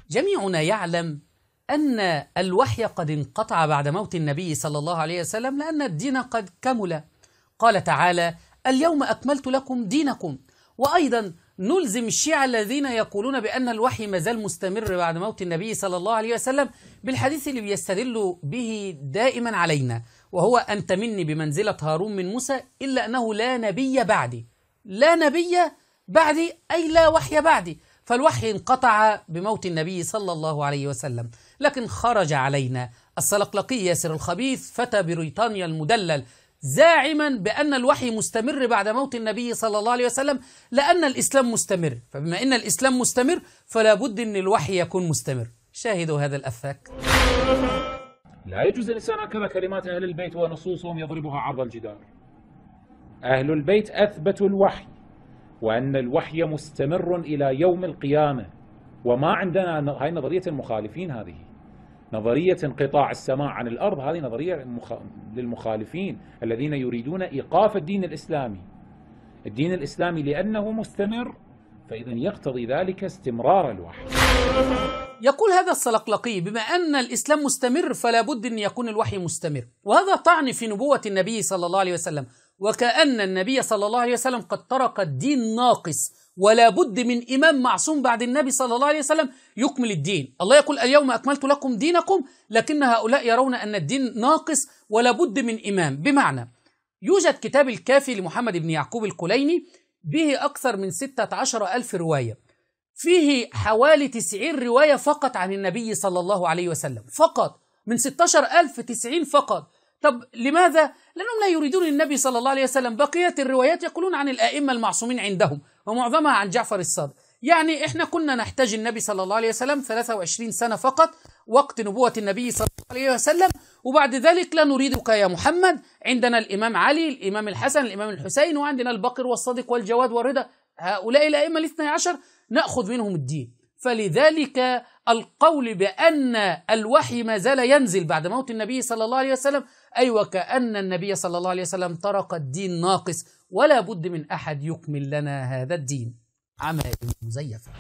جميعنا يعلم أن الوحي قد انقطع بعد موت النبي صلى الله عليه وسلم، لأن الدين قد كمل. قال تعالى: اليوم أكملت لكم دينكم. وأيضا نلزم الشيعة الذين يقولون بأن الوحي ما زال مستمر بعد موت النبي صلى الله عليه وسلم بالحديث اللي بيستدلوا به دائما علينا، وهو أنت مني بمنزلة هارون من موسى إلا أنه لا نبي بعدي. لا نبي بعدي أي لا وحي بعدي، فالوحي انقطع بموت النبي صلى الله عليه وسلم. لكن خرج علينا السلقلقي ياسر الخبيث فتى بريطانيا المدلل زاعما بأن الوحي مستمر بعد موت النبي صلى الله عليه وسلم، لأن الإسلام مستمر، فبما أن الإسلام مستمر فلا بد أن الوحي يكون مستمر. شاهدوا هذا الأفاك. لا يجوز الإنسان هكذا كلمات أهل البيت ونصوصهم يضربها عرض الجدار. أهل البيت أثبتوا الوحي، وأن الوحي مستمر إلى يوم القيامة، وما عندنا هاي نظرية المخالفين. هذه نظرية انقطاع السماء عن الأرض، هذه نظرية للمخالفين الذين يريدون إيقاف الدين الإسلامي. الدين الإسلامي لأنه مستمر فإذا يقتضي ذلك استمرار الوحي. يقول هذا السلقلقي بما أن الإسلام مستمر فلا بد أن يكون الوحي مستمر، وهذا طعن في نبوة النبي صلى الله عليه وسلم، وكأن النبي صلى الله عليه وسلم قد ترك الدين ناقص، ولا بد من إمام معصوم بعد النبي صلى الله عليه وسلم يكمل الدين. الله يقول: اليوم أكملت لكم دينكم، لكن هؤلاء يرون أن الدين ناقص ولا بد من إمام. بمعنى يوجد كتاب الكافي لمحمد بن يعقوب الكليني به أكثر من 16,000 رواية، فيه حوالي 90 رواية فقط عن النبي صلى الله عليه وسلم، فقط من 16,000 90 فقط. طب لماذا؟ لأنهم لا يريدون النبي صلى الله عليه وسلم. بقية الروايات يقولون عن الآئمة المعصومين عندهم، ومعظمها عن جعفر الصادق. يعني إحنا كنا نحتاج النبي صلى الله عليه وسلم 23 سنة فقط وقت نبوة النبي صلى الله عليه وسلم، وبعد ذلك لا نريدك يا محمد. عندنا الإمام علي، الإمام الحسن، الإمام الحسين، وعندنا الباقر والصادق والجواد والرضا، هؤلاء الأئمة الاثني عشر نأخذ منهم الدين. فلذلك القول بأن الوحي ما زال ينزل بعد موت النبي صلى الله عليه وسلم، أي وكأن النبي صلى الله عليه وسلم ترك الدين ناقص، ولا بد من أحد يكمل لنا هذا الدين. عمائم مزيفة.